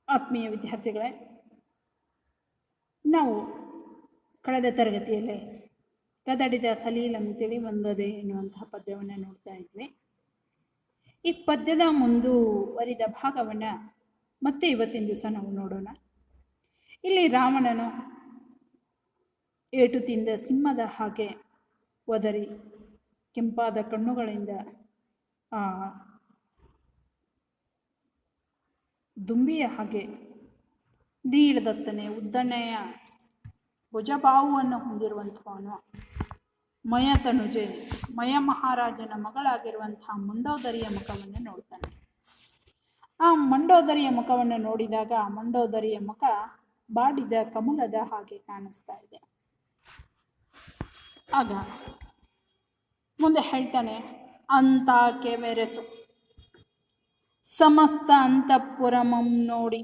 ಆತ್ಮೀಯ ವಿದ್ಯಾರ್ಥಿಗಳೇ, ನಾವು ಕಳೆದ ತರಗತಿಯಲ್ಲೇ ಕದಡಿದ ಸಲೀಲಂ ತಿಳಿವಂದದೆ ಎನ್ನುವಂತಹ ಪದ್ಯವನ್ನು ನೋಡ್ತಾ ಇದ್ವಿ. ಈ ಪದ್ಯದ ಮುಂದುವರಿದ ಭಾಗವನ್ನು ಮತ್ತೆ ಇವತ್ತಿನ ದಿವಸ ನಾವು ನೋಡೋಣ. ಇಲ್ಲಿ ರಾವಣನು ಏಟು ತಿಂದ ಸಿಂಹದ ಹಾಗೆ ಒದರಿ ಕೆಂಪಾದ ಕಣ್ಣುಗಳಿಂದ ಆ ದುಂಬಿಯ ಹಾಗೆ ನೀಳದತ್ತನೆ ಉದ್ದನೆಯ ಭುಜಬಾಹುವನ್ನು ಹೊಂದಿರುವಂಥವನು ಮಯತನುಜೆ ಮಯ ಮಹಾರಾಜನ ಮಗಳಾಗಿರುವಂತಹ ಮಂಡೋದರಿಯ ಮುಖವನ್ನು ನೋಡ್ತಾನೆ. ಆ ಮಂಡೋದರಿಯ ಮುಖವನ್ನು ನೋಡಿದಾಗ ಆ ಮಂಡೋದರಿಯ ಮುಖ ಬಾಡಿದ ಕಮಲದ ಹಾಗೆ ಕಾಣಿಸ್ತಾ ಇದೆ. ಆಗ ಮುಂದೆ ಹೇಳ್ತಾನೆ, ಅಂತಾಕೆ ವೆರಸು ಸಮಸ್ತ ಅಂತಃಪುರಮಂ ನೋಡಿ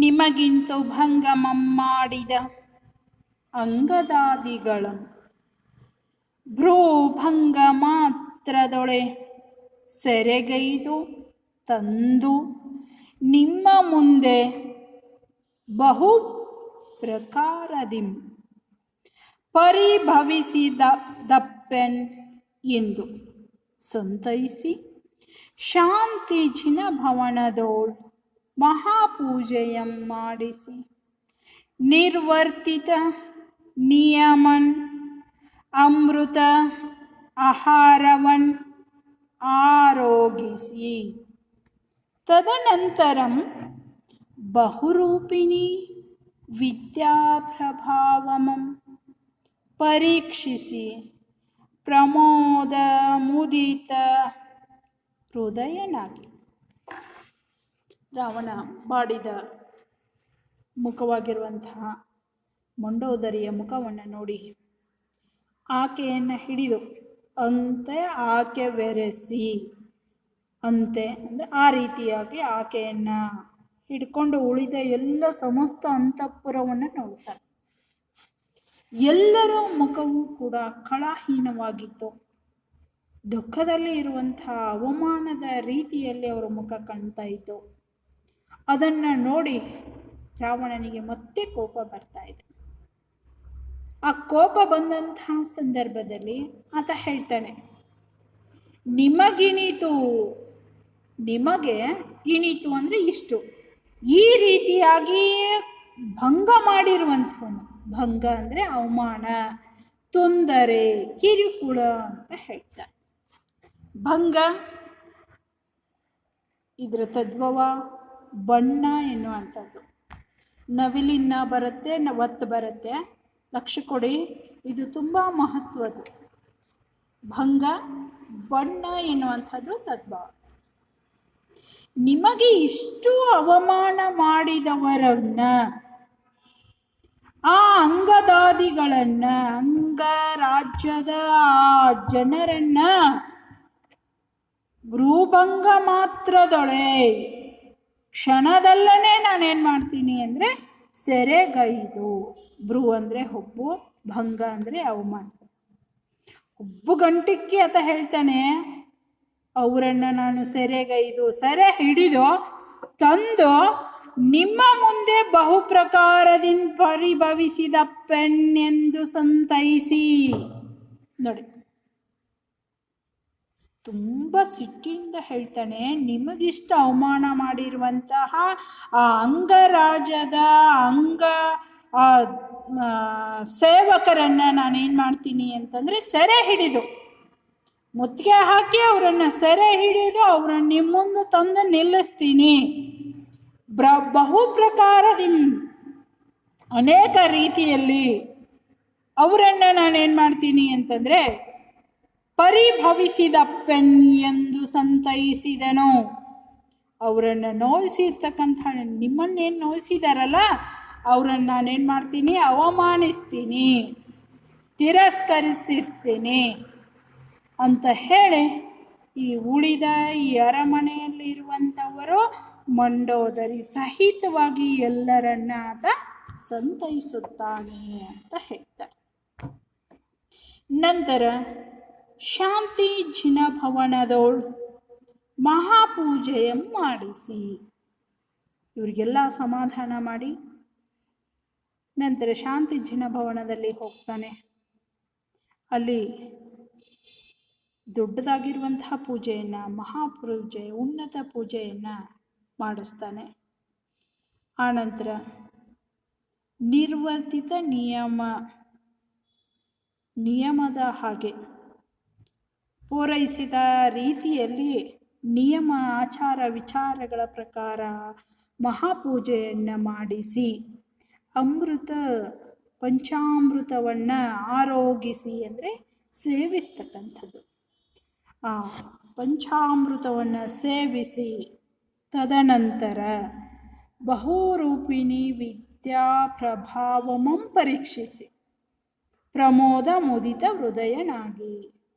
ನಿಮಗಿಂತು ಭಂಗಮಂ ಮಾಡಿದ ಅಂಗದಾದಿಗಳಂ ಭ್ರೂಭಂಗ ಮಾತ್ರದೊಳೆ ಸೆರೆಗೈದು ತಂದು ನಿಮ್ಮ ಮುಂದೆ ಬಹು ಪ್ರಕಾರದಿಂ ಪರಿಭವಿಸಿದ ದಪ್ಪೆನ್ ಎಂದು ಸಂತೈಸಿ ಶಾಂತಿ ಜಿನ ಭವನದೋಳ್ ಮಹಾಪೂಜೆಯಂ ಮಾಡಿಸಿ ನಿರ್ವರ್ತಿತ ನಿಯಮನ್ ಅಮೃತ ಆಹಾರವನ್ ಆರೋಗಿಸಿ ತದನಂತರಂ ಬಹುರೂಪಿಣಿ ವಿದ್ಯಾಪ್ರಭಾವಮಂ ಪರೀಕ್ಷಿಸಿ ಪ್ರಮೋದ ಮುದಿತ ಹೃದಯನಾಗಿ. ರಾವಣ ಬಾಡಿದ ಮುಖವಾಗಿರುವಂತಹ ಮಂಡೋದರಿಯ ಮುಖವನ್ನು ನೋಡಿ ಆಕೆಯನ್ನು ಹಿಡಿದು ಅಂತೆ ಆಕೆ ವೆರೆಸಿ, ಅಂತೆ ಅಂದರೆ ಆ ರೀತಿಯಾಗಿ ಆಕೆಯನ್ನು ಹಿಡ್ಕೊಂಡು ಉಳಿದ ಎಲ್ಲ ಸಮಸ್ತ ಅಂತಃಪುರವನ್ನು ನೋಡ್ತಾರೆ. ಎಲ್ಲರ ಮುಖವೂ ಕೂಡ ಕಳಹೀನವಾಗಿತ್ತು. ದುಃಖದಲ್ಲಿ ಇರುವಂತಹ ಅವಮಾನದ ರೀತಿಯಲ್ಲಿ ಅವರ ಮುಖ ಕಾಣ್ತಾ ಇತ್ತು. ಅದನ್ನು ನೋಡಿ ರಾವಣನಿಗೆ ಮತ್ತೆ ಕೋಪ ಬರ್ತಾ ಇದೆ. ಆ ಕೋಪ ಬಂದಂತಹ ಸಂದರ್ಭದಲ್ಲಿ ಆತ ಹೇಳ್ತಾನೆ, ನಿಮಗಿಣಿತು, ನಿಮಗೆ ಇಣಿತು ಅಂದರೆ ಇಷ್ಟು, ಈ ರೀತಿಯಾಗಿ ಭಂಗ ಮಾಡಿರುವಂಥವನು, ಭಂಗ ಅಂದರೆ ಅವಮಾನ, ತೊಂದರೆ, ಕಿರುಕುಳ ಅಂತ ಹೇಳ್ತಾರೆ. ಭಂಗ ಇದರ ತದ್ಭವ ಬಣ್ಣ ಎನ್ನುವಂಥದ್ದು. ನವಿಲಿನ ಬರುತ್ತೆ, ಒತ್ತು ಬರುತ್ತೆ, ಲಕ್ಷ್ಯ ಕೊಡಿ, ಇದು ತುಂಬ ಮಹತ್ವದ್ದು. ಭಂಗ ಬಣ್ಣ ಎನ್ನುವಂಥದ್ದು ತದ್ಭವ. ನಿಮಗೆ ಇಷ್ಟು ಅವಮಾನ ಮಾಡಿದವರನ್ನ, ಆ ಅಂಗದಾದಿಗಳನ್ನ, ಅಂಗ ರಾಜ್ಯದ ಆ ಜನರನ್ನ ಭ್ರೂಭಂಗ ಮಾತ್ರದೊಳೆ ಕ್ಷಣದಲ್ಲೇ ನಾನೇನು ಮಾಡ್ತೀನಿ ಅಂದರೆ ಸೆರೆಗೈದು. ಭ್ರೂ ಅಂದರೆ ಹುಬ್ಬು, ಭಂಗ ಅಂದರೆ ಅವಮಾನ. ಹುಬ್ಬು ಗಂಟಕ್ಕೆ ಆತ ಹೇಳ್ತಾನೆ, ಅವರನ್ನು ನಾನು ಸೆರೆಗೈದು, ಸೆರೆ ಹಿಡಿದು ತಂದು ನಿಮ್ಮ ಮುಂದೆ ಬಹು ಪ್ರಕಾರದಿಂದ ಪರಿಭವಿಸಿದ ಪೆಣ್ಣೆಂದು ಸಂತೈಸಿ. ನೋಡಿ, ತುಂಬ ಸಿಟ್ಟಿಂದ ಹೇಳ್ತಾನೆ, ನಿಮಗಿಷ್ಟ ಅವಮಾನ ಮಾಡಿರುವಂತಹ ಆ ಅಂಗರಾಜದ ಅಂಗ ಸೇವಕರನ್ನು ನಾನೇನು ಮಾಡ್ತೀನಿ ಅಂತಂದರೆ ಸೆರೆ ಹಿಡಿದು, ಮುತ್ತಿಗೆ ಹಾಕಿ ಅವರನ್ನು ಸೆರೆ ಹಿಡಿದು ಅವರನ್ನು ನಿಮ್ಮ ಮುಂದೆ ತಂದು ನಿಲ್ಲಿಸ್ತೀನಿ. ಬಹು ಪ್ರಕಾರದಿ ಅನೇಕ ರೀತಿಯಲ್ಲಿ ಅವರನ್ನು ನಾನೇನು ಮಾಡ್ತೀನಿ ಅಂತಂದರೆ ಪರಿಭವಿಸಿದ ಪೆಣ್ ಎಂದು ಸಂತೈಸಿದನು. ಅವರನ್ನು ನೋಯಿಸಿರ್ತಕ್ಕಂಥ, ನಿಮ್ಮನ್ನೇನು ನೋಯಿಸಿದಾರಲ್ಲ ಅವರನ್ನು ನಾನೇನು ಮಾಡ್ತೀನಿ, ಅವಮಾನಿಸ್ತೀನಿ, ತಿರಸ್ಕರಿಸಿರ್ತೀನಿ ಅಂತ ಹೇಳಿ ಈ ಉಳಿದ ಈ ಅರಮನೆಯಲ್ಲಿರುವಂಥವರು ಮಂಡೋದರಿ ಸಹಿತವಾಗಿ ಎಲ್ಲರನ್ನ ಆತ ಸಂತೈಸುತ್ತಾನೆ ಅಂತ ಹೇಳ್ತಾರೆ. ನಂತರ ಶಾಂತಿ ಜಿನ ಭವನದೋಳು ಮಹಾಪೂಜೆಯಂ ಮಾಡಿಸಿ. ಇವರಿಗೆಲ್ಲ ಸಮಾಧಾನ ಮಾಡಿ ನಂತರ ಶಾಂತಿ ಜಿನಭವನದಲ್ಲಿ ಹೋಗ್ತಾನೆ. ಅಲ್ಲಿ ದೊಡ್ಡದಾಗಿರುವಂತಹ ಪೂಜೆಯನ್ನು, ಮಹಾಪೂಜೆ, ಉನ್ನತ ಪೂಜೆಯನ್ನು ಮಾಡಿಸ್ತಾನೆ. ಆನಂತರ ನಿರ್ವರ್ತಿತ ನಿಯಮದ ಹಾಗೆ ಪೂರೈಸಿದ ರೀತಿಯಲ್ಲಿ ನಿಯಮ ಆಚಾರ ವಿಚಾರಗಳ ಪ್ರಕಾರ ಮಹಾಪೂಜೆಯನ್ನು ಮಾಡಿಸಿ ಪಂಚಾಮೃತವನ್ನು ಆರೋಗಿಸಿ ಅಂದರೆ ಸೇವಿಸ್ತಕ್ಕಂಥದ್ದು. ಆ ಪಂಚಾಮೃತವನ್ನು ಸೇವಿಸಿ ತದನಂತರ ಬಹುರೂಪಿಣಿ ವಿದ್ಯಾ ಪ್ರಭಾವಮಂ ಪರೀಕ್ಷಿಸಿ ಪ್ರಮೋದ ಮುದಿತ ಹೃದಯನಾಗಿ.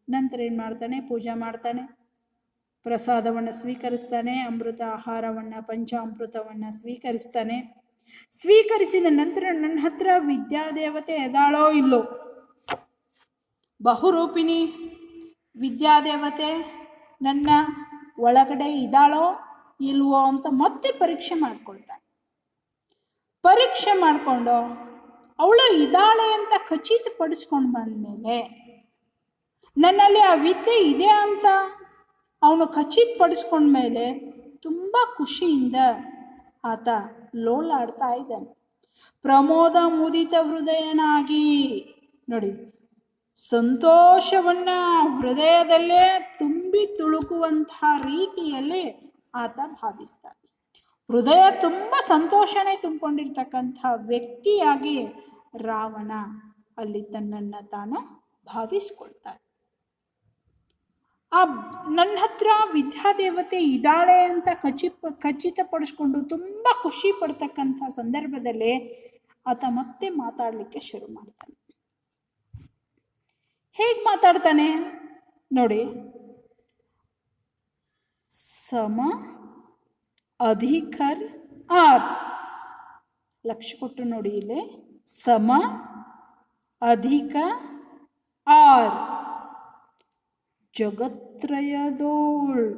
ನಂತರ ಏನು ಮಾಡ್ತಾನೆ? ಪೂಜೆ ಮಾಡ್ತಾನೆ, ಪ್ರಸಾದವನ್ನು ಸ್ವೀಕರಿಸ್ತಾನೆ, ಅಮೃತ ಆಹಾರವನ್ನು ಪಂಚಾಮೃತವನ್ನು ಸ್ವೀಕರಿಸ್ತಾನೆ. ಸ್ವೀಕರಿಸಿದ ನಂತರ ನನ್ನ ಹತ್ರ ವಿದ್ಯಾದೇವತೆ ಎದಾಳೋ ಇಲ್ಲೋ, ಬಹುರೂಪಿಣಿ ವಿದ್ಯಾದೇವತೆ ನನ್ನ ಒಳಗಡೆ ಇದ್ದಾಳೋ ಇಲ್ವೋ ಅಂತ ಮತ್ತೆ ಪರೀಕ್ಷೆ ಮಾಡ್ಕೊಳ್ತಾನೆ. ಪರೀಕ್ಷೆ ಮಾಡಿಕೊಂಡು ಅವಳು ಇದ್ದಾಳೆ ಅಂತ ಖಚಿತಪಡಿಸ್ಕೊಂಡು ಬಂದಮೇಲೆ, ನನ್ನಲ್ಲಿ ಆ ವಿದ್ಯೆ ಇದೆ ಅಂತ ಅವನು ಖಚಿತಪಡಿಸ್ಕೊಂಡ್ಮೇಲೆ ತುಂಬ ಖುಷಿಯಿಂದ ಆತ ಲೋಲಾಡ್ತಾ ಇದ್ದಾನೆ. ಪ್ರಮೋದ ಮುದಿತ ಹೃದಯನಾಗಿ, ನೋಡಿ, ಸಂತೋಷವನ್ನು ಹೃದಯದಲ್ಲೇ ತುಂಬಿ ತುಳುಕುವಂತಹ ರೀತಿಯಲ್ಲಿ ಆತ ಭಾವಿಸ್ತಾನೆ. ಹೃದಯ ತುಂಬ ಸಂತೋಷನೇ ತುಂಬಿಕೊಂಡಿರ್ತಕ್ಕಂಥ ವ್ಯಕ್ತಿಯಾಗಿ ರಾವಣ ಅಲ್ಲಿ ತನ್ನನ್ನು ತಾನು ಭಾವಿಸ್ಕೊಳ್ತಾನೆ. ನನ್ನ ಹತ್ರ ವಿದ್ಯಾದೇವತೆ ಇದ್ದಾಳೆ ಅಂತ ಖಚಿತಪಡಿಸ್ಕೊಂಡು ತುಂಬ ಖುಷಿ ಪಡ್ತಕ್ಕಂಥ ಸಂದರ್ಭದಲ್ಲಿ ಆತ ಮತ್ತೆ ಮಾತಾಡಲಿಕ್ಕೆ ಶುರು ಮಾಡ್ತಾನೆ. ಹೇಗೆ ಮಾತಾಡ್ತಾನೆ ನೋಡಿ. ಸಮ ಅಧಿಕರ್ ಆರ್, ಲಕ್ಷ್ಯ ಕೊಟ್ಟು ನೋಡಿ ಇಲ್ಲಿ, ಸಮ ಅಧಿಕ ಆರ್ ಜಗತ್ರಯದೋಳ್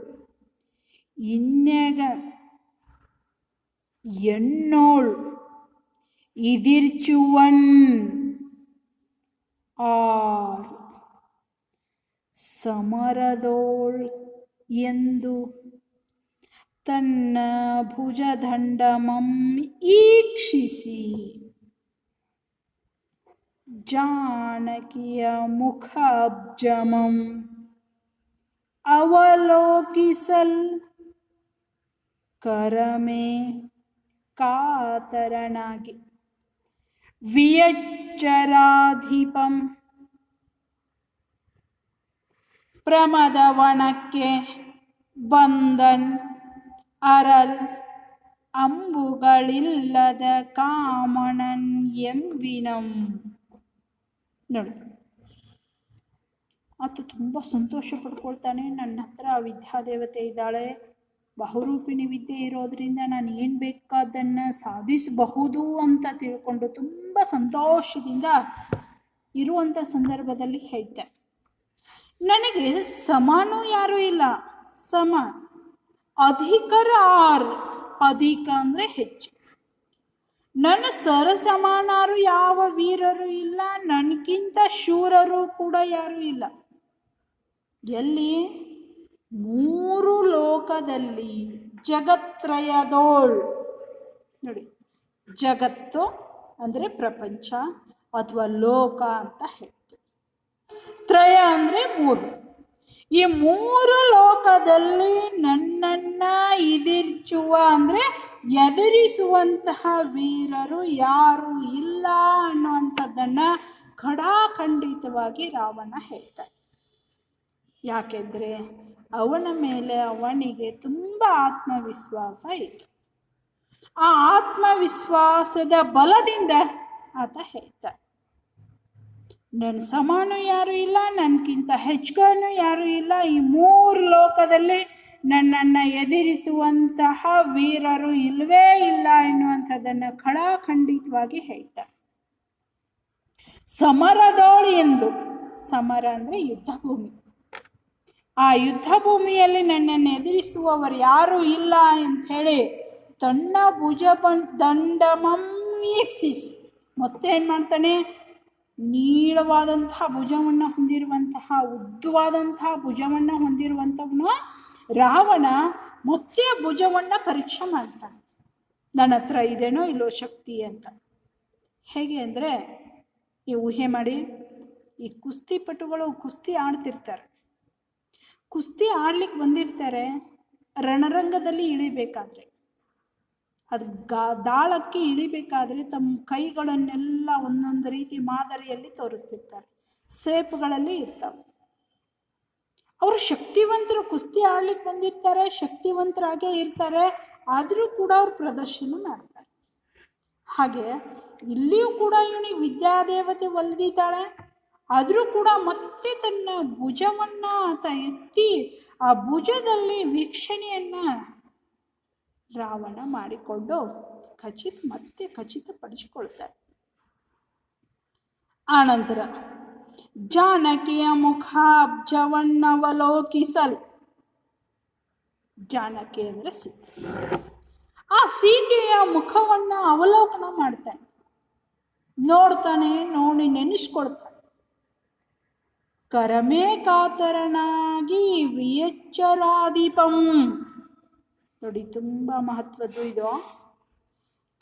ಇನ್ನೆಗ ಎಣ್ಣೋಳ್ ಇದಿರ್ಚುವನ್ ಆರ್ ಸಮರದೋಳ್ ಎಂದು ತನ್ನ ಭುಜದಂಡಮಂ ಈಕ್ಷಿಸಿ ಜಾನಕಿಯ ಮುಖ ಅಬ್ಜಮಂ ಅವಲೋಕಿಸಲ್ ಕರಮೆ ಕಾತರನಾಗಿ ವಿಯಚ್ಚರಾಧಿಪಂ ಪ್ರಮದವನಕ್ಕೆ ಬಂದನ್ ಅರಲ್ ಅಂಬುಗಳಿಲ್ಲದ ಕಾಮಣನ್ ಎಂಬಿನಂ. ನೋಡಿ, ಆತ ತುಂಬ ಸಂತೋಷ ಪಡ್ಕೊಳ್ತಾನೆ. ನನ್ನ ಹತ್ರ ವಿದ್ಯಾದೇವತೆ ಇದ್ದಾಳೆ, ಬಹುರೂಪಿಣಿ ವಿದ್ಯೆ ಇರೋದ್ರಿಂದ ನಾನು ಏನು ಬೇಕಾದನ್ನು ಸಾಧಿಸಬಹುದು ಅಂತ ತಿಳ್ಕೊಂಡು ತುಂಬ ಸಂತೋಷದಿಂದ ಇರುವಂಥ ಸಂದರ್ಭದಲ್ಲಿ ಹೇಳ್ತಾರೆ, ನನಗೆ ಸಮಾನೂ ಯಾರೂ ಇಲ್ಲ. ಸಮ ಅಧಿಕರ ಆರ್, ಅಧಿಕ ಅಂದರೆ ಹೆಚ್ಚು. ನನ್ನ ಸರಸಮಾನರು ಯಾವ ವೀರರು ಇಲ್ಲ, ನನಗಿಂತ ಶೂರರು ಕೂಡ ಯಾರೂ ಇಲ್ಲ. ಎಲ್ಲಿ? ಮೂರು ಲೋಕದಲ್ಲಿ, ಜಗತ್ರಯದೋಳ್. ನೋಡಿ, ಜಗತ್ತು ಅಂದರೆ ಪ್ರಪಂಚ ಅಥವಾ ಲೋಕ ಅಂತ ಹೇಳ್ತೀವಿ. ತ್ರಯ ಅಂದರೆ ಮೂರು. ಈ ಮೂರು ಲೋಕದಲ್ಲಿ ನನ್ನನ್ನು ಎದುರಿಸುವ ಅಂದರೆ ಎದುರಿಸುವಂತಹ ವೀರರು ಯಾರೂ ಇಲ್ಲ ಅನ್ನುವಂಥದ್ದನ್ನು ಖಡಾಖಂಡಿತವಾಗಿ ರಾವಣ ಹೇಳ್ತಾನೆ. ಯಾಕೆಂದರೆ ಅವನ ಮೇಲೆ ಅವನಿಗೆ ತುಂಬ ಆತ್ಮವಿಶ್ವಾಸ ಇತ್ತು. ಆ ಆತ್ಮವಿಶ್ವಾಸದ ಬಲದಿಂದ ಆತ ಹೇಳ್ತಾನೆ, ನನ್ನ ಸಮಾನ ಯಾರೂ ಇಲ್ಲ, ನನಗಿಂತ ಹೆಚ್ಚು ಯಾರೂ ಇಲ್ಲ. ಈ ಮೂರು ಲೋಕದಲ್ಲಿ ನನ್ನನ್ನು ಎದುರಿಸುವಂತಹ ವೀರರು ಇಲ್ಲವೇ ಇಲ್ಲ ಎನ್ನುವಂಥದ್ದನ್ನು ಖಡಾಖಂಡಿತವಾಗಿ ಹೇಳ್ತಾರೆ. ಸಮರದೋಳು ಎಂದು, ಸಮರ ಅಂದರೆ ಯುದ್ಧ ಭೂಮಿ. ಆ ಯುದ್ಧ ಭೂಮಿಯಲ್ಲಿ ನನ್ನನ್ನು ಎದುರಿಸಿ ಎದುರಿಸುವವರು ಯಾರೂ ಇಲ್ಲ ಅಂಥೇಳಿ ತನ್ನ ದಂಡಮಂ ವೀಕ್ಷಿಸಿ ಮತ್ತೆ ಏನು ಮಾಡ್ತಾನೆ, ನೀಳವಾದಂತಹ ಭುಜವನ್ನು ಹೊಂದಿರುವಂತಹ ಉದ್ದವಾದಂತಹ ಭುಜವನ್ನು ಹೊಂದಿರುವಂಥವನು ರಾವಣ ಮತ್ತೆ ಭುಜವನ್ನು ಪರೀಕ್ಷೆ ಮಾಡ್ತಾನೆ, ನನ್ನ ಹತ್ರ ಇದೇನೋ ಇಲ್ಲೋ ಶಕ್ತಿ ಅಂತ. ಹೇಗೆ ಅಂದರೆ, ನೀವು ಊಹೆ ಮಾಡಿ, ಈ ಕುಸ್ತಿಪಟುಗಳು ಕುಸ್ತಿ ಆಡ್ತಿರ್ತಾರೆ, ಕುಸ್ತಿ ಆಡ್ಲಿಕ್ಕೆ ಬಂದಿರ್ತಾರೆ, ರಣರಂಗದಲ್ಲಿ ಇಳಿಬೇಕಾದ್ರೆ, ಅದು ದಾಳಕ್ಕೆ ಇಳಿಬೇಕಾದ್ರೆ ತಮ್ಮ ಕೈಗಳನ್ನೆಲ್ಲ ಒಂದೊಂದು ರೀತಿ ಮಾದರಿಯಲ್ಲಿ ತೋರಿಸ್ತಿರ್ತಾರೆ, ಸೇಪುಗಳಲ್ಲಿ ಇರ್ತಾವೆ. ಅವರು ಶಕ್ತಿವಂತರು, ಕುಸ್ತಿ ಆಡ್ಲಿಕ್ಕೆ ಬಂದಿರ್ತಾರೆ, ಶಕ್ತಿವಂತರಾಗೇ ಇರ್ತಾರೆ, ಆದರೂ ಕೂಡ ಅವ್ರು ಪ್ರದರ್ಶನ ಮಾಡ್ತಾರೆ. ಹಾಗೆ ಇಲ್ಲಿಯೂ ಕೂಡ ಇವನಿಗೆ ವಿದ್ಯಾದೇವತೆ ಒಲಿದಿದ್ದಾಳೆ, ಆದರೂ ಕೂಡ ಮತ್ತೆ ತನ್ನ ಭುಜವನ್ನು ಆತ ಎತ್ತಿ ಆ ಭುಜದಲ್ಲಿ ವೀಕ್ಷಣೆಯನ್ನು ರಾವಣ ಮಾಡಿಕೊಂಡು ಮತ್ತೆ ಖಚಿತಪಡಿಸಿಕೊಳ್ತಾರೆ. ಆನಂತರ ಜಾನಕಿಯ ಮುಖಾಬ್ಜವನ್ನವಲೋಕಿಸಲು, ಜಾನಕಿ ಅಂದರೆ ಸೀತೆ, ಆ ಸೀತೆಯ ಮುಖವನ್ನು ಅವಲೋಕನ ಮಾಡ್ತಾನೆ, ನೋಡ್ತಾನೆ, ನೋಡಿ ನೆನೆಸ್ಕೊಳ್ತಾನೆ. ಕರಮೇ ಕಾತರನಾಗಿ ವಿಯಚ್ಚರಾದೀಪಂ, ನೋಡಿ ತುಂಬ ಮಹತ್ವದ್ದು ಇದು.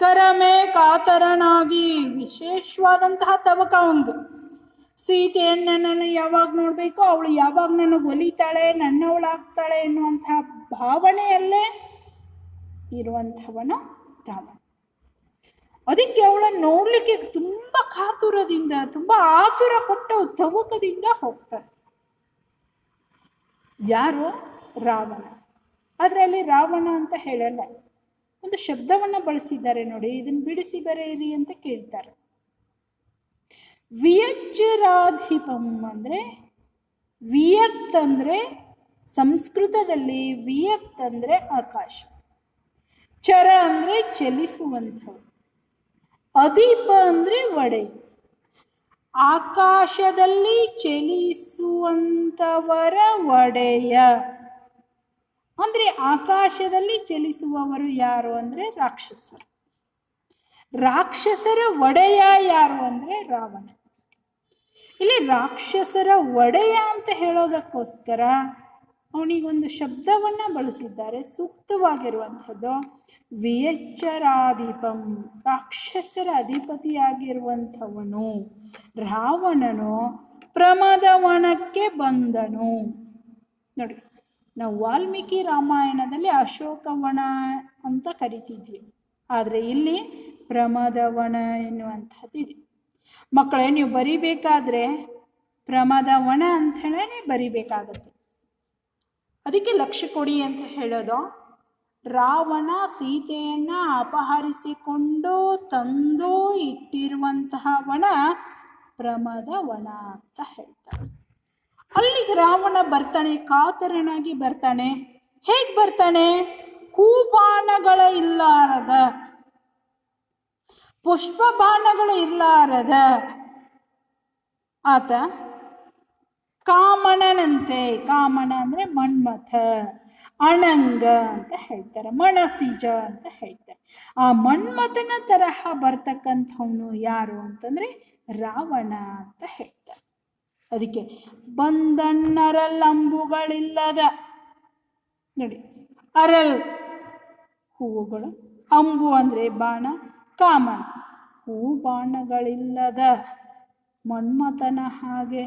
ಕರಮೇ ಕಾತರನಾಗಿ, ವಿಶೇಷವಾದಂತಹ ತವಕ ಒಂದು. ಸೀತೆಯನ್ನು ನಾನು ಯಾವಾಗ ನೋಡಬೇಕು, ಅವಳು ಯಾವಾಗ ನನಗೆ ಒಲಿತಾಳೆ, ನನ್ನವಳಾಗ್ತಾಳೆ ಎನ್ನುವಂತಹ ಭಾವನೆಯಲ್ಲೇ ಇರುವಂಥವನು ರಾಮ. ಅದಕ್ಕೆ ಅವಳನ್ನು ನೋಡ್ಲಿಕ್ಕೆ ತುಂಬ ಕಾತುರದಿಂದ, ತುಂಬ ಆತುರ ಪಟ್ಟು ತವಕದಿಂದ ಹೋಗ್ತಾರೆ. ಯಾರು? ರಾವಣ. ಆದರೆ ಅಲ್ಲಿ ರಾವಣ ಅಂತ ಹೇಳಲ್ಲ, ಒಂದು ಶಬ್ದವನ್ನು ಬಳಸಿದ್ದಾರೆ ನೋಡಿ, ಇದನ್ನು ಬಿಡಿಸಿ ಬರೆಯಿರಿ ಅಂತ ಕೇಳ್ತಾರೆ. ವಿಯಜ್ಜರಾಧಿಪಂ ಅಂದರೆ, ವಿಯತ್ ಅಂದರೆ ಸಂಸ್ಕೃತದಲ್ಲಿ ವಿಯತ್ ಅಂದರೆ ಆಕಾಶ, ಚರ ಅಂದರೆ ಚಲಿಸುವಂಥವು, ಅದೀಪ ಅಂದರೆ ಒಡೆ. ಆಕಾಶದಲ್ಲಿ ಚಲಿಸುವಂಥವರ ಒಡೆಯ ಅಂದರೆ, ಆಕಾಶದಲ್ಲಿ ಚಲಿಸುವವರು ಯಾರು ಅಂದರೆ ರಾಕ್ಷಸರು. ರಾಕ್ಷಸರ ಒಡೆಯ ಯಾರು ಅಂದರೆ ರಾವಣ. ಇಲ್ಲಿ ರಾಕ್ಷಸರ ಒಡೆಯ ಅಂತ ಹೇಳೋದಕ್ಕೋಸ್ಕರ ಅವನಿಗೊಂದು ಶಬ್ದವನ್ನು ಬಳಸಿದ್ದಾರೆ, ಸೂಕ್ತವಾಗಿರುವಂಥದ್ದು. ವಿಯಚ್ಚರಾಧಿಪಂ, ರಾಕ್ಷಸರ ಅಧಿಪತಿಯಾಗಿರುವಂಥವನು ರಾವಣನು ಪ್ರಮದವನಕ್ಕೆ ಬಂದನು. ನೋಡಿ, ನಾವು ವಾಲ್ಮೀಕಿ ರಾಮಾಯಣದಲ್ಲಿ ಅಶೋಕವನ ಅಂತ ಕರಿತಿದ್ವಿ, ಆದರೆ ಇಲ್ಲಿ ಪ್ರಮದವನ ಎನ್ನುವಂಥದ್ದಿದೆ. ಮಕ್ಕಳೇ, ನೀವು ಬರಿಬೇಕಾದ್ರೆ ಪ್ರಮದವನ ಅಂತ ಹೇಳೇ ಬರಿಬೇಕಾಗತ್ತೆ. ಅದಕ್ಕೆ ಲಕ್ಷ್ಯ ಕೊಡಿ ಅಂತ ಹೇಳೋದು. ರಾವಣ ಸೀತೆಯನ್ನು ಅಪಹರಿಸಿಕೊಂಡು ತಂದು ಇಟ್ಟಿರುವಂತಹ ವನ ಪ್ರಮದವನ ಅಂತ ಹೇಳ್ತಾರೆ. ಅಲ್ಲಿಗೆ ರಾವಣ ಬರ್ತಾನೆ, ಕಾತರನಾಗಿ ಬರ್ತಾನೆ. ಹೇಗೆ ಬರ್ತಾನೆ? ಹೂಬಾಣಗಳ ಇಲ್ಲಾರದ, ಪುಷ್ಪ ಬಾಣಗಳು ಇರ್ಲಾರದ ಆತ ಕಾಮನನಂತೆ, ಕಾಮನ ಅಂದರೆ ಮನ್ಮಥ, ಅಣಂಗ ಅಂತ ಹೇಳ್ತಾರೆ, ಮಣಸಿಜ ಅಂತ ಹೇಳ್ತಾರೆ. ಆ ಮನ್ಮಥನ ತರಹ ಬರ್ತಕ್ಕಂಥವನು ಯಾರು ಅಂತಂದರೆ ರಾವಣ ಅಂತ ಹೇಳ್ತಾರೆ. ಅದಕ್ಕೆ ಬಂದಣ್ಣರಲ್ಲಂಬುಗಳಿಲ್ಲದ, ನೋಡಿ, ಅರಲ್ ಹೂವುಗಳು, ಅಂಬು ಅಂದರೆ ಬಾಣ, ಕಾಮನ ಹೂ ಬಾಣಗಳಿಲ್ಲದ ಮನ್ಮಥನ ಹಾಗೆ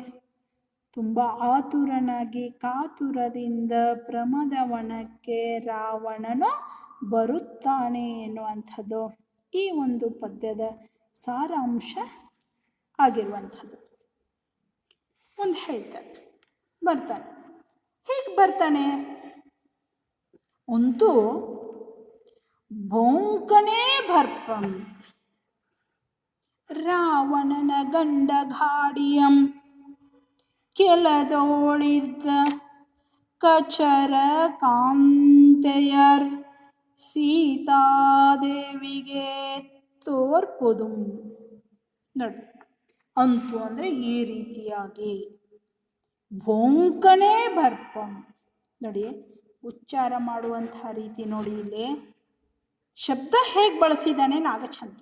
ತುಂಬ ಆತುರನಾಗಿ ಕಾತುರದಿಂದ ಪ್ರಮದವನಕ್ಕೆ ರಾವಣನು ಬರುತ್ತಾನೆ ಎನ್ನುವಂಥದ್ದು ಈ ಒಂದು ಪದ್ಯದ ಸಾರಾಂಶ ಆಗಿರುವಂಥದ್ದು. ಒಂದು ಹೇಳ್ತಾರೆ, ಬರ್ತಾನೆ. ಹೇಗೆ ಬರ್ತಾನೆ ಅಂತೂ ಭೋಂಕನೇ ಭರ್ಪಂ ರಾವಣನ ಗಂಡ ಘಾಡಿಯಂ ಕೆಲದೋಳಿರ್ದ ಕಚರ ಕಾಂತೆಯರ್ ಸೀತಾದೇವಿಗೆ ತೋರ್ಪುದು. ನೋಡಿ, ಅಂತೂ ಅಂದರೆ ಈ ರೀತಿಯಾಗಿ ಭೋಂಕನೇ ಭರ್ಪಂ. ನೋಡಿ, ಉಚ್ಚಾರ ಮಾಡುವಂತಹ ರೀತಿ ನೋಡಿ. ಇಲ್ಲಿ ಶಬ್ದ ಹೇಗೆ ಬಳಸಿದ್ದಾನೆ ನಾಗಚಂದ್ರ,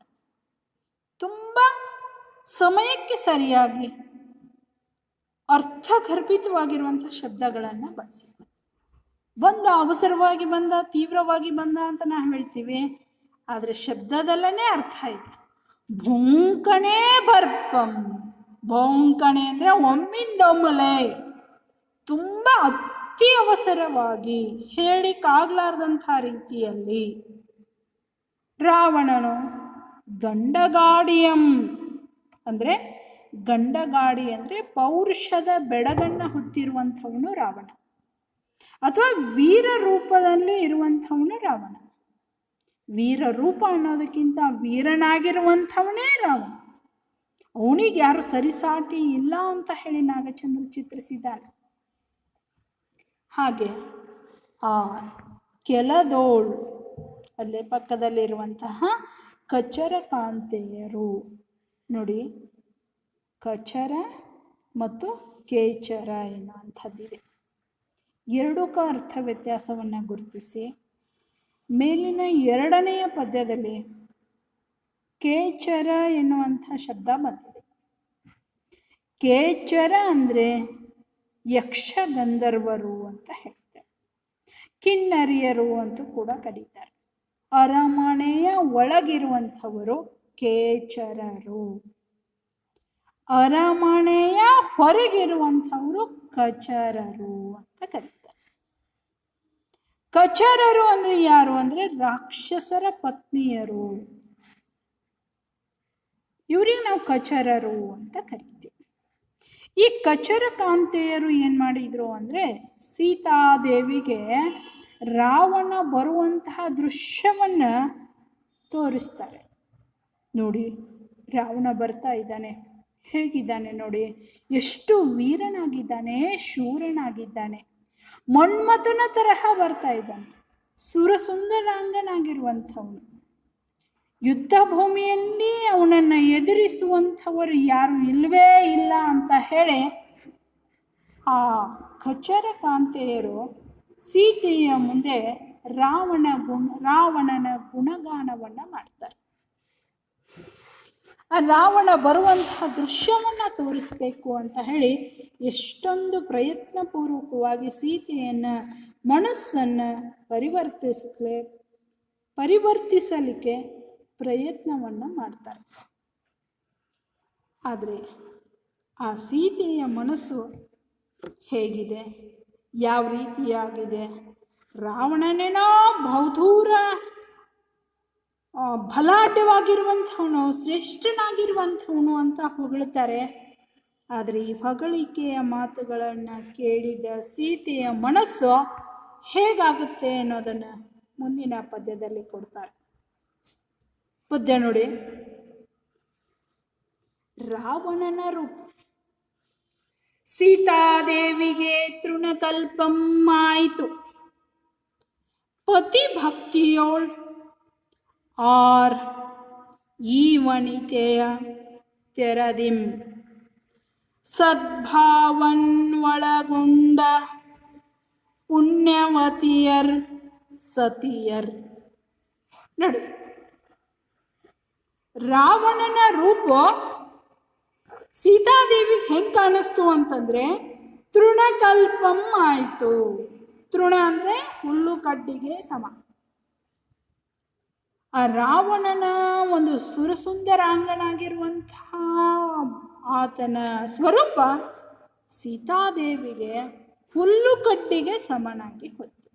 ತುಂಬ ಸಮಯಕ್ಕೆ ಸರಿಯಾಗಿ ಅರ್ಥಗರ್ಭಿತವಾಗಿರುವಂಥ ಶಬ್ದಗಳನ್ನು ಬಳಸಿದ್ದಾನೆ. ಬಂದ ಅವಸರವಾಗಿ ಬಂದ, ತೀವ್ರವಾಗಿ ಬಂದ ಅಂತ ನಾವು ಹೇಳ್ತೀವಿ, ಆದರೆ ಶಬ್ದದಲ್ಲೇ ಅರ್ಥ ಇದೆ. ಭುಂಕಣೆ ಬರ್ಪಂ, ಭೋಂಕಣೆ ಅಂದರೆ ಒಮ್ಮಿಂದೊಮ್ಮಲೆ, ತುಂಬ ಅತಿ ಅವಸರವಾಗಿ, ಹೇಳಿಕ್ಕಾಗ್ಲಾರ್ದಂಥ ರೀತಿಯಲ್ಲಿ. ರಾವಣನು ಗಂಡಗಾಡಿಯಂ ಅಂದರೆ, ಗಂಡಗಾಡಿ ಅಂದರೆ ಪೌರುಷದ ಬೆಳಗನ್ನು ಹೊತ್ತಿರುವಂಥವನು ರಾವಣ, ಅಥವಾ ವೀರ ರೂಪದಲ್ಲಿ ಇರುವಂಥವನು ರಾವಣ. ವೀರ ರೂಪ ಅನ್ನೋದಕ್ಕಿಂತ ವೀರನಾಗಿರುವಂಥವನೇ ರಾವಣ. ಅವನಿಗೆ ಯಾರು ಸರಿಸಾಟಿ ಇಲ್ಲ ಅಂತ ಹೇಳಿ ನಾಗಚಂದ್ರ ಚಿತ್ರಿಸಿದ್ದಾನೆ. ಹಾಗೆ ಆ ಕೆಲದೋಳು ಅಲ್ಲೇ ಪಕ್ಕದಲ್ಲಿರುವಂತಹ ಕಚರ ಕಾಂತೆಯರು ನೋಡಿ, ಕಚರ ಮತ್ತು ಕೇಚರ ಎನ್ನುವಂಥದ್ದಿದೆ. ಎರಡಕ್ಕೂ ಅರ್ಥ ವ್ಯತ್ಯಾಸವನ್ನು ಗುರುತಿಸಿ ಮೇಲಿನ ಎರಡನೆಯ ಪದ್ಯದಲ್ಲಿ ಕೇಚರ ಎನ್ನುವಂಥ ಶಬ್ದ ಬಂದಿದೆ. ಕೇಚರ ಅಂದರೆ ಯಕ್ಷ ಗಂಧರ್ವರು ಅಂತ ಹೇಳ್ತಾರೆ, ಕಿನ್ನರಿಯರು ಅಂತ ಕೂಡ ಕರೀತಾರೆ. ಅರಮನೆಯ ಒಳಗಿರುವಂಥವರು ಕೇಚರರು, ಅರಮನೆಯ ಹೊರಗಿರುವಂಥವರು ಕಚರರು ಅಂತ ಕರೀತಾರೆ. ಕಚರರು ಅಂದ್ರೆ ಯಾರು ಅಂದ್ರೆ ರಾಕ್ಷಸರ ಪತ್ನಿಯರು, ಇವ್ರಿಗೆ ನಾವು ಕಚರರು ಅಂತ ಕರಿತೀವಿ. ಈ ಕಚರ ಕಾಂತೆಯರು ಏನ್ ಮಾಡಿದ್ರು ಅಂದ್ರೆ ಸೀತಾದೇವಿಗೆ ರಾವಣ ಬರುವಂತಹ ದೃಶ್ಯವನ್ನ ತೋರಿಸ್ತಾರೆ. ನೋಡಿ, ರಾವಣ ಬರ್ತಾ ಇದ್ದಾನೆ, ಹೇಗಿದ್ದಾನೆ ನೋಡಿ, ಎಷ್ಟು ವೀರನಾಗಿದ್ದಾನೆ, ಶೂರನಾಗಿದ್ದಾನೆ, ಮನ್ಮಥನ ತರಹ ಬರ್ತಾ ಇದ್ದಾನೆ, ಸುರಸುಂದರಾಂಗನಾಗಿರುವಂಥವನು. ಯುದ್ಧ ಭೂಮಿಯಲ್ಲಿ ಅವನನ್ನು ಎದುರಿಸುವಂಥವರು ಯಾರು ಇಲ್ಲವೇ ಇಲ್ಲ ಅಂತ ಹೇಳಿ ಆ ಖಚರ ಕಾಂತೆಯರು ಸೀತೆಯ ಮುಂದೆ ರಾವಣನ ಗುಣಗಾನವನ್ನು ಮಾಡ್ತಾರೆ. ಆ ರಾವಣ ಬರುವಂತಹ ದೃಶ್ಯವನ್ನು ತೋರಿಸ್ಬೇಕು ಅಂತ ಹೇಳಿ ಎಷ್ಟೊಂದು ಪ್ರಯತ್ನಪೂರ್ವಕವಾಗಿ ಸೀತೆಯನ್ನ ಮನಸ್ಸನ್ನು ಪರಿವರ್ತಿಸಲಿಕ್ಕೆ ಪ್ರಯತ್ನವನ್ನು ಮಾಡ್ತಾರೆ. ಆದರೆ ಆ ಸೀತೆಯ ಮನಸ್ಸು ಹೇಗಿದೆ, ಯಾವ ರೀತಿಯಾಗಿದೆ, ರಾವಣನೇನೋ ಬಹುದೂರ ಬಲಾಢ್ಯವಾಗಿರುವಂಥವನು, ಶ್ರೇಷ್ಠನಾಗಿರುವಂಥವನು ಅಂತ ಹೊಗಳ್ತಾರೆ. ಆದರೆ ಈ ಹೊಗಳಿಕೆಯ ಮಾತುಗಳನ್ನು ಕೇಳಿದ ಸೀತೆಯ ಮನಸ್ಸು ಹೇಗಾಗುತ್ತೆ ಅನ್ನೋದನ್ನು ಮುಂದಿನ ಪದ್ಯದಲ್ಲಿ ಕೊಡ್ತಾರೆ. ಪದ್ಯ ನೋಡಿ, ರಾವಣನ ರೂಪ ಸೀತಾದೇವಿಗೆ ತೃಣಕಲ್ಪಂ ಆಯಿತು, ಪತಿ ಭಕ್ತಿಯೋಳ್ ಆರ್ ಈ ವನಿತೆಯ ತೆರದಿಂ ಸದ್ಭಾವನ್ ಒಳಗೊಂಡ ಪುಣ್ಯವತಿಯರ್ ಸತಿಯರ್. ನೋಡಿ, ರಾವಣನ ರೂಪ ಸೀತಾದೇವಿಗೆ ಹೆಂಗೆ ಕಾಣಿಸ್ತು ಅಂತಂದ್ರೆ ತೃಣಕಲ್ಪಂ ಆಯಿತು. ತೃಣ ಅಂದರೆ ಹುಲ್ಲು ಕಡ್ಡಿಗೆ ಸಮ. ಆ ರಾವಣನ ಒಂದು ಸುರಸುಂದರಾಂಗನಾಗಿರುವಂತಹ ಆತನ ಸ್ವರೂಪ ಸೀತಾದೇವಿಗೆ ಹುಲ್ಲು ಕಡ್ಡಿಗೆ ಸಮನಾಗಿ ಹೋಯಿತು.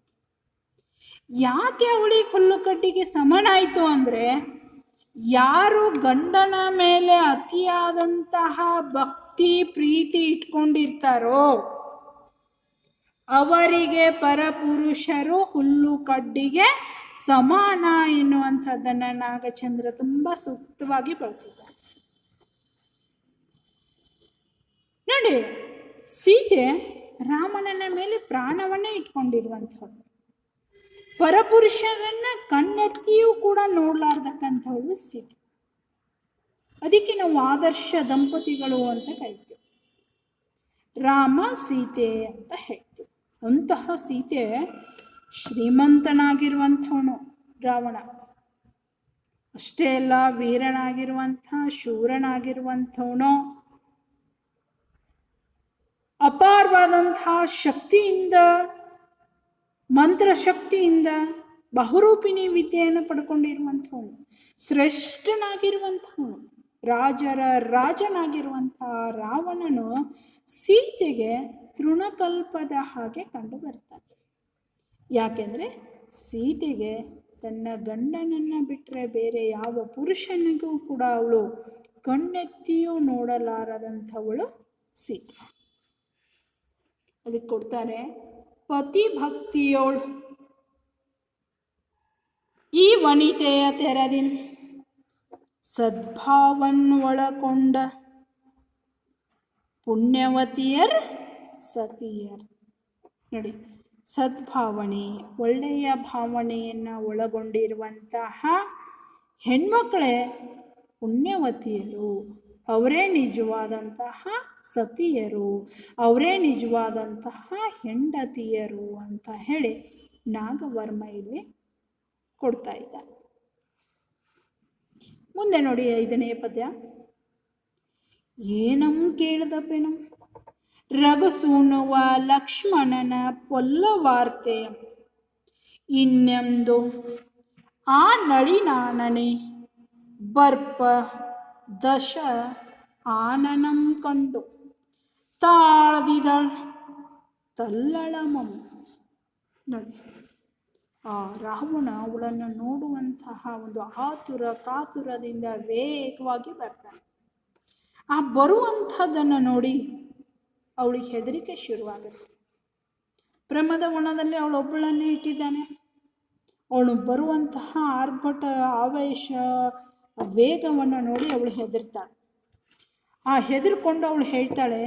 ಯಾಕೆ ಅವಳಿಗೆ ಹುಲ್ಲು ಕಡ್ಡಿಗೆ ಸಮನಾಯಿತು ಅಂದರೆ, ಯಾರು ಗಂಡನ ಮೇಲೆ ಅತಿಯಾದಂತಹ ಭಕ್ತಿ ಪ್ರೀತಿ ಇಟ್ಕೊಂಡಿರ್ತಾರೋ ಅವರಿಗೆ ಪರಪುರುಷರು ಹುಲ್ಲು ಕಡ್ಡಿಗೆ ಸಮಾನ ಎನ್ನುವಂಥದ್ದನ್ನು ನಾಗಚಂದ್ರ ತುಂಬ ಸೂಕ್ತವಾಗಿ ಬಳಸಿದ್ದಾರೆ. ನೋಡಿ, ಸೀತೆ ರಾಮನನ ಮೇಲೆ ಪ್ರಾಣವನ್ನೇ ಇಟ್ಕೊಂಡಿರುವಂಥವಳು, ಪರಪುರುಷರನ್ನ ಕಣ್ಣೆತ್ತಿಯೂ ಕೂಡ ನೋಡ್ಲಾರ್ದಕ್ಕಂಥವಳು ಸೀತೆ. ಅದಕ್ಕೆ ನಾವು ಆದರ್ಶ ದಂಪತಿಗಳು ಅಂತ ಕರಿತೀವಿ, ರಾಮ ಸೀತೆ ಅಂತ ಹೇಳ್ತೀವಿ. ಅಂತಹ ಸೀತೆ ಶ್ರೀಮಂತನಾಗಿರುವಂಥವನು ರಾವಣ. ಅಷ್ಟೇ ಅಲ್ಲ, ವೀರನಾಗಿರುವಂಥ, ಶೂರನಾಗಿರುವಂಥವನು, ಅಪಾರವಾದಂತಹ ಶಕ್ತಿಯಿಂದ, ಮಂತ್ರಶಕ್ತಿಯಿಂದ ಬಹುರೂಪಿಣಿ ವಿದ್ಯೆಯನ್ನು ಪಡ್ಕೊಂಡಿರುವಂಥವನು, ಶ್ರೇಷ್ಠನಾಗಿರುವಂಥವನು, ರಾಜರ ರಾಜನಾಗಿರುವಂತಹ ರಾವಣನು ಸೀತೆಗೆ ತೃಣಕಲ್ಪದ ಹಾಗೆ ಕಂಡು ಬರ್ತಾನೆ. ಯಾಕೆಂದರೆ ಸೀತೆಗೆ ತನ್ನ ಗಂಡನನ್ನು ಬಿಟ್ಟರೆ ಬೇರೆ ಯಾವ ಪುರುಷನಿಗೂ ಕೂಡ ಅವಳು ಕಣ್ಣೆತ್ತಿಯೂ ನೋಡಲಾರದಂಥವಳು ಸೀತೆ. ಅದಕ್ಕೆ ಕೊಡ್ತಾರೆ, ಪತಿ ಭಕ್ತಿಯೋಳ್ ಈ ವನಿತೆಯ ತೆರದಿ ಸದ್ಭಾವನ್ ಒಳಕೊಂಡ ಪುಣ್ಯವತಿಯರ್ ಸತಿಯರ್. ನೋಡಿ, ಸದ್ಭಾವನೆ, ಒಳ್ಳೆಯ ಭಾವನೆಯನ್ನು ಒಳಗೊಂಡಿರುವಂತಹ ಹೆಣ್ಮಕ್ಳೇ ಪುಣ್ಯವತಿಯರು, ಅವರೇ ನಿಜವಾದಂತಹ ಸತಿಯರು, ಅವರೇ ನಿಜವಾದಂತಹ ಹೆಂಡತಿಯರು ಅಂತ ಹೇಳಿ ನಾಗವರ್ಮ ಇಲ್ಲಿ ಕೊಡ್ತಾ ಇದ್ದಾರೆ. ಮುಂದೆ ನೋಡಿ 5ನೇ ಪದ್ಯ. ಏನಂ ಕೇಳದ ಪೆಣಂ ರಘುಸೂನುವ ಲಕ್ಷ್ಮಣನ ಪೊಲ್ಲವಾರ್ತೆ ಇನ್ನೆಂದು ಆ ನಳಿನಾನನೆ ಬರ್ಪ ದಶ ಆನನಂ ಕಂಡು ತಾಳದಿದಳ್ ತಲ್ಲಳಮಂ. ನೋಡಿ, ಆ ರಾವಣ ಅವಳನ್ನು ನೋಡುವಂತಹ ಒಂದು ಆತುರ ಕಾತುರದಿಂದ ವೇಗವಾಗಿ ಬರ್ತಾನೆ. ಆ ಬರುವಂಥದ್ದನ್ನು ನೋಡಿ ಅವಳಿಗೆ ಹೆದರಿಕೆ ಶುರುವಾಗುತ್ತೆ. ಪ್ರೇಮದ ಒಣದಲ್ಲಿ ಅವಳೊಬ್ಬಳನ್ನೇ ಇಟ್ಟಿದ್ದಾನೆ. ಅವಳು ಬರುವಂತಹ ಆರ್ಭಟ, ಆವೇಶ, ವೇಗವನ್ನು ನೋಡಿ ಅವಳು ಹೆದರ್ತಾಳೆ. ಆ ಹೆದರ್ಕೊಂಡು ಅವಳು ಹೇಳ್ತಾಳೆ,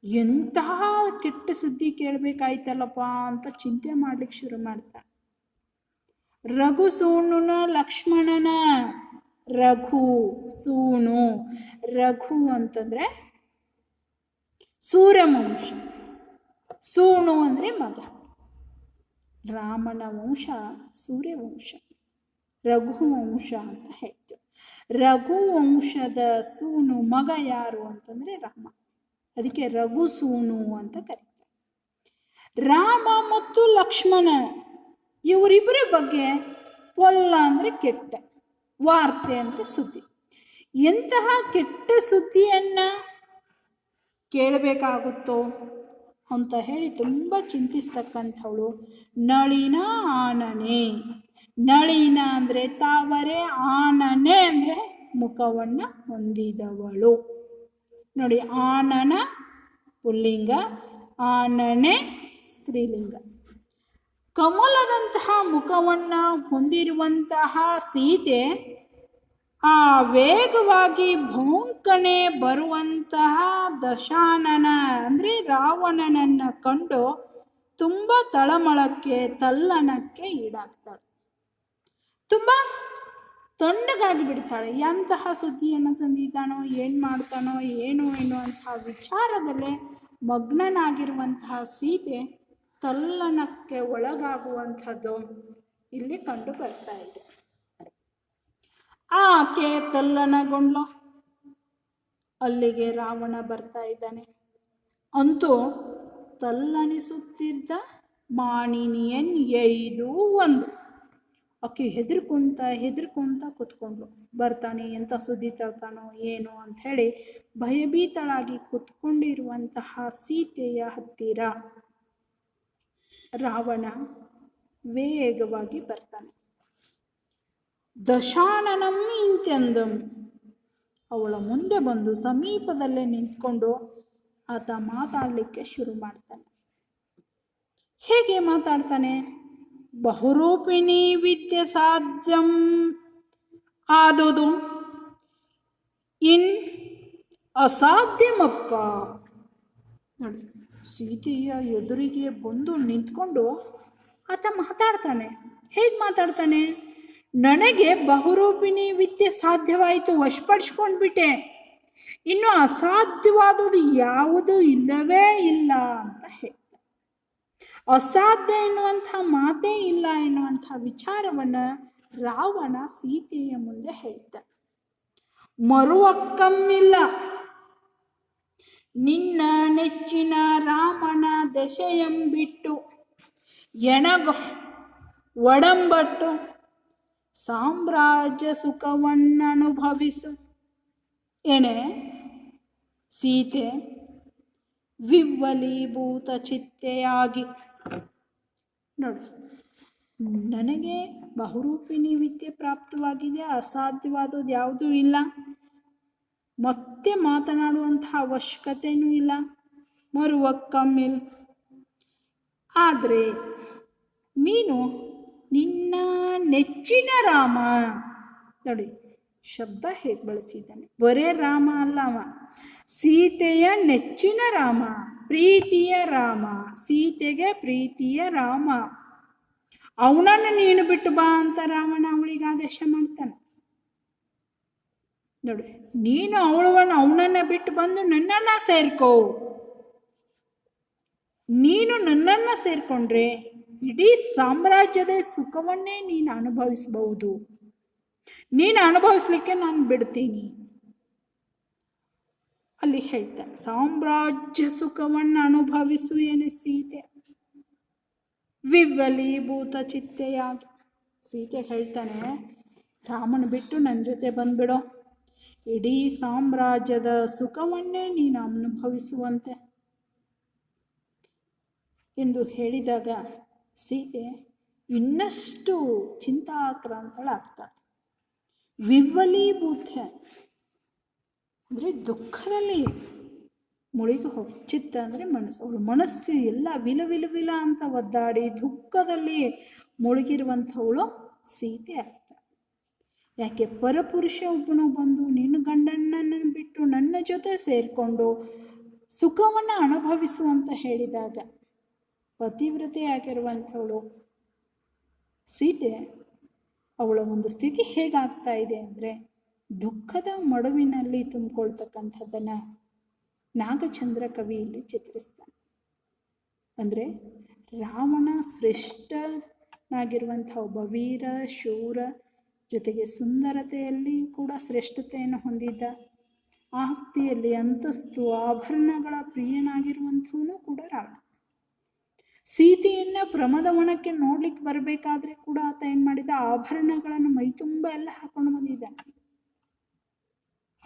ಎಂತಹ ಕೆಟ್ಟ ಸುದ್ದಿ ಕೇಳಬೇಕಾಯ್ತಲ್ಲಪ್ಪ ಅಂತ ಚಿಂತೆ ಮಾಡ್ಲಿಕ್ಕೆ ಶುರು ಮಾಡ್ತಾಳೆ. ರಘು ಸೂನುನ ಲಕ್ಷ್ಮಣನ, ರಘು ಸೂನು, ರಘು ಅಂತಂದ್ರೆ ಸೂರ್ಯವಂಶ, ಸೂನು ಅಂದರೆ ಮಗ. ರಾಮನ ವಂಶ ಸೂರ್ಯವಂಶ, ರಘುವಂಶ ಅಂತ ಹೇಳ್ತೇವೆ. ರಘುವಂಶದ ಸೂನು ಮಗ ಯಾರು ಅಂತಂದರೆ ರಾಮ. ಅದಕ್ಕೆ ರಘು ಸೂನು ಅಂತ ಕರೀತಾರೆ. ರಾಮ ಮತ್ತು ಲಕ್ಷ್ಮಣ ಇವರಿಬ್ಬರ ಬಗ್ಗೆ ಪೊಲ್ಲ ಅಂದರೆ ಕೆಟ್ಟ, ವಾರ್ತೆ ಅಂದರೆ ಸುದ್ದಿ. ಎಂತಹ ಕೆಟ್ಟ ಸುದ್ದಿಯನ್ನು ಕೇಳಬೇಕಾಗುತ್ತೋ ಅಂತ ಹೇಳಿ ತುಂಬ ಚಿಂತಿಸ್ತಕ್ಕಂಥವಳು ನಳಿನ ಆನನೆ. ನಳಿನ ಅಂದರೆ ತಾವರೆ, ಆನನೆ ಅಂದರೆ ಮುಖವನ್ನು ಹೊಂದಿದವಳು. ನೋಡಿ, ಆನನ ಪುಲ್ಲಿಂಗ, ಆನನೆ ಸ್ತ್ರೀಲಿಂಗ. ಕಮಲದಂತಹ ಮುಖವನ್ನು ಹೊಂದಿರುವಂತಹ ಸೀತೆ ಆ ವೇಗವಾಗಿ ಭೋಂಕನೆ ಬರುವಂತಹ ದಶಾನನ ಅಂದರೆ ರಾವಣನನ್ನು ಕಂಡು ತುಂಬ ತಳಮಳಕ್ಕೆ, ತಲ್ಲಣಕ್ಕೆ ಈಡಾಗ್ತಾಳೆ. ತುಂಬ ತಣ್ಣಗಾಗಿ ಬಿಡ್ತಾಳೆ. ಎಂತಹ ಸುದ್ದಿಯನ್ನು ತಂದಿದ್ದಾನೋ, ಏನು ಮಾಡ್ತಾನೋ, ಏನು ಅಂತಹ ವಿಚಾರದಲ್ಲೇ ಮಗ್ನನಾಗಿರುವಂತಹ ಸೀತೆ ತಲ್ಲಣಕ್ಕೆ ಒಳಗಾಗುವಂಥದ್ದು ಇಲ್ಲಿ ಕಂಡು ಬರ್ತಾ ಇದೆ. ಆಕೆ ತಲ್ಲಣಗೊಂಡ್ಲು. ಅಲ್ಲಿಗೆ ರಾವಣ ಬರ್ತಾ ಇದ್ದಾನೆ. ಅಂತೂ ತಲ್ಲಣಿಸುತ್ತಿದ್ದ ಮಾಣಿನಿಯನ್ ಎಯ್ದು ಒಂದು. ಆಕೆ ಹೆದರ್ಕೊಂತ ಕೂತ್ಕೊಂಡ್ಲು. ಬರ್ತಾನೆ, ಎಂಥ ಸುದ್ದಿ ತರ್ತಾನೋ ಏನೋ ಅಂಥೇಳಿ ಭಯಭೀತಳಾಗಿ ಕೂತ್ಕೊಂಡಿರುವಂತಹ ಸೀತೆಯ ಹತ್ತಿರ ರಾವಣ ವೇಗವಾಗಿ ಬರ್ತಾನೆ. ದಶಾನನಂ ಇಂತೆಂದಂ. ಅವಳ ಮುಂದೆ ಬಂದು ಸಮೀಪದಲ್ಲೇ ನಿಂತ್ಕೊಂಡು ಆತ ಮಾತಾಡಲಿಕ್ಕೆ ಶುರು ಮಾಡ್ತಾನೆ. ಹೇಗೆ ಮಾತಾಡ್ತಾನೆ? ಬಹುರೂಪಿಣಿ ವಿದ್ಯೆ ಸಾಧ್ಯಂ ಆದುದು ಇನ್ ಅಸಾಧ್ಯವಪ್ಪ. ನೋಡಿ, ಸೀತೆಯ ಎದುರಿಗೆ ಬಂದು ನಿಂತ್ಕೊಂಡು ಆತ ಮಾತಾಡ್ತಾನೆ. ಹೇಗೆ ಮಾತಾಡ್ತಾನೆ? ನನಗೆ ಬಹುರೂಪಿಣಿ ವಿದ್ಯೆ ಸಾಧ್ಯವಾಯಿತು, ವಶಪಡಿಸ್ಕೊಂಡ್ಬಿಟ್ಟೆ, ಇನ್ನು ಅಸಾಧ್ಯವಾದುದು ಯಾವುದೂ ಇಲ್ಲವೇ ಇಲ್ಲ ಅಂತ ಹೇಳ್ತಾನೆ. ಅಸಾಧ್ಯ ಎನ್ನುವಂಥ ಮಾತೇ ಇಲ್ಲ ಎನ್ನುವಂಥ ವಿಚಾರವನ್ನು ರಾವಣ ಸೀತೆಯ ಮುಂದೆ ಹೇಳ್ತಾನೆ. ಮರುವಕ್ಕಮ್ಮಿಲ್ಲ, ನಿನ್ನ ನೆಚ್ಚಿನ ರಾಮನ ದಶೆಯಂ ಬಿಟ್ಟು ಎಣಗ ಒಡಂಬಟ್ಟು ಸಾಮ್ರಾಜ್ಯ ಸುಖವನ್ನನುಭವಿಸು. ಏನೇ ಸೀತೆ ವಿವ್ವಲೀಭೂತ ಚಿತ್ತೆಯಾಗಿ ನೋಡಿ, ನನಗೆ ಬಹುರೂಪಿಣಿ ವಿದ್ಯೆ ಪ್ರಾಪ್ತವಾಗಿದೆ, ಅಸಾಧ್ಯವಾದದ್ದು ಯಾವುದೂ ಇಲ್ಲ, ಮತ್ತೆ ಮಾತನಾಡುವಂತಹ ಅವಶ್ಯಕತೆಯೂ ಇಲ್ಲ, ಮರುವಕ್ಕಮ್ಮಿಲ್. ಆದರೆ ನೀನು ನಿನ್ನ ನೆಚ್ಚಿನ ರಾಮ, ನೋಡಿ ಶಬ್ದ ಹೇಗೆ ಬಳಸಿದ್ದಾನೆ, ಬರೇ ರಾಮ ಅಲ್ಲ ಅವ, ಸೀತೆಯ ನೆಚ್ಚಿನ ರಾಮ, ಪ್ರೀತಿಯ ರಾಮ, ಸೀತೆಗೆ ಪ್ರೀತಿಯ ರಾಮ, ಅವನನ್ನು ನೀನು ಬಿಟ್ಟು ಬಾ ಅಂತ ರಾವಣ ಅವಳಿಗೆ ಆದೇಶ ಮಾಡ್ತಾನೆ. ನೋಡಿ, ನೀನು ಅವನನ್ನ ಬಿಟ್ಟು ಬಂದು ನನ್ನನ್ನ ಸೇರ್ಕೋ, ನೀನು ನನ್ನನ್ನ ಸೇರ್ಕೊಂಡ್ರೆ ಇಡೀ ಸಾಮ್ರಾಜ್ಯದ ಸುಖವನ್ನೇ ನೀನು ಅನುಭವಿಸಬಹುದು, ನೀನು ಅನುಭವಿಸ್ಲಿಕ್ಕೆ ನಾನು ಬಿಡ್ತೀನಿ. ಅಲ್ಲಿ ಹೇಳ್ತಾನೆ ಸಾಮ್ರಾಜ್ಯ ಸುಖವನ್ನು ಅನುಭವಿಸು ಏನೇ ಸೀತೆ, ವಿವ್ವಲೀಭೂತ ಚಿತ್ತೆಯಾಗಿ. ಸೀತೆ ಹೇಳ್ತಾನೆ, ರಾಮನ ಬಿಟ್ಟು ನನ್ನ ಜೊತೆ ಬಂದ್ಬಿಡೋ, ಇಡೀ ಸಾಮ್ರಾಜ್ಯದ ಸುಖವನ್ನೇ ನೀನು ಅನುಭವಿಸುವಂತೆ ಎಂದು ಹೇಳಿದಾಗ ಸೀತೆ ಇನ್ನಷ್ಟು ಚಿಂತಾಕ್ರಾಂತಳಾಗ್ತಾಳೆ. ವಿವ್ವಲೀಭೂತ ಅಂದರೆ ದುಃಖದಲ್ಲಿ ಮುಳುಗಿ ಹೋಗಿ, ಚಿತ್ತ ಅಂದರೆ ಮನಸ್ಸು, ಅವಳು ಮನಸ್ಸು ಎಲ್ಲ ವಿಲ ಅಂತ ಒದ್ದಾಡಿ ದುಃಖದಲ್ಲಿ ಮುಳುಗಿರುವಂಥವಳು ಸೀತೆ ಆಗ್ತಾಳೆ. ಯಾಕೆ ಪರಪುರುಷ ಒಬ್ಬನು ಬಂದು ನಿನ್ನ ಗಂಡನನ್ನು ಬಿಟ್ಟು ನನ್ನ ಜೊತೆ ಸೇರಿಕೊಂಡು ಸುಖವನ್ನು ಅನುಭವಿಸುವಂತ ಹೇಳಿದಾಗ ಪತಿವ್ರತೆಯಾಗಿರುವಂಥವಳು ಸೀತೆ, ಅವಳ ಒಂದು ಸ್ಥಿತಿ ಹೇಗಾಗ್ತಾ ಇದೆ ಅಂದರೆ ದುಃಖದ ಮಡುವಿನಲ್ಲಿ ತುಂಬಿಕೊಳ್ತಕ್ಕಂಥದ್ದನ್ನು ನಾಗಚಂದ್ರ ಕವಿ ಇಲ್ಲಿ ಚಿತ್ರಿಸ್ತಾನೆ. ಅಂದರೆ ರಾವಣ ಶ್ರೇಷ್ಠನಾಗಿರುವಂಥ ಒಬ್ಬ ವೀರ ಶೂರ, ಜೊತೆಗೆ ಸುಂದರತೆಯಲ್ಲಿ ಕೂಡ ಶ್ರೇಷ್ಠತೆಯನ್ನು ಹೊಂದಿದ್ದ, ಆಸ್ತಿಯಲ್ಲಿ ಅಂತಸ್ತು ಆಭರಣಗಳ ಪ್ರಿಯನಾಗಿರುವಂಥವನು ಕೂಡ ರಾವಣ. ಸೀತೆಯನ್ನು ಪ್ರಮದವನಕ್ಕೆ ನೋಡ್ಲಿಕ್ಕೆ ಬರಬೇಕಾದ್ರೆ ಕೂಡ ಆತ ಏನು ಮಾಡಿದ, ಆಭರಣಗಳನ್ನು ಮೈ ತುಂಬ ಎಲ್ಲ ಹಾಕೊಂಡು ಬಂದಿದ್ದ.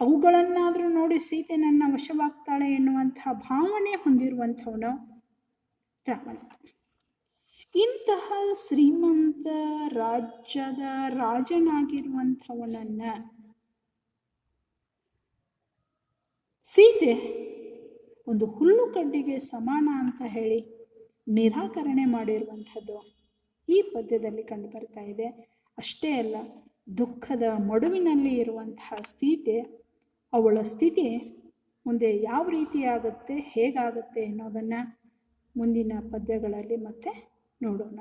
ಅವುಗಳನ್ನಾದರೂ ನೋಡಿ ಸೀತೆ ನನ್ನ ವಶವಾಗ್ತಾಳೆ ಎನ್ನುವಂತಹ ಭಾವನೆ ಹೊಂದಿರುವಂಥವನು ರಾವಣ. ಇಂತಹ ಶ್ರೀಮಂತ ರಾಜ್ಯದ ರಾಜನಾಗಿರುವಂಥವನನ್ನ ಸೀತೆ ಒಂದು ಹುಲ್ಲು ಕಡ್ಡಿಗೆ ಸಮಾನ ಅಂತ ಹೇಳಿ ನಿರಾಕರಣೆ ಮಾಡಿರುವಂಥದ್ದು ಈ ಪದ್ಯದಲ್ಲಿ ಕಂಡು ಬರ್ತಾ ಇದೆ. ಅಷ್ಟೇ ಅಲ್ಲ, ದುಃಖದ ಮಡುವಿನಲ್ಲಿ ಇರುವಂತಹ ಸೀತೆ, ಅವಳ ಸ್ಥಿತಿ ಮುಂದೆ ಯಾವ ರೀತಿ ಆಗುತ್ತೆ, ಹೇಗಾಗುತ್ತೆ ಅನ್ನೋದನ್ನು ಮುಂದಿನ ಪದ್ಯಗಳಲ್ಲಿ ಮತ್ತೆ ನೋಡೋಣ.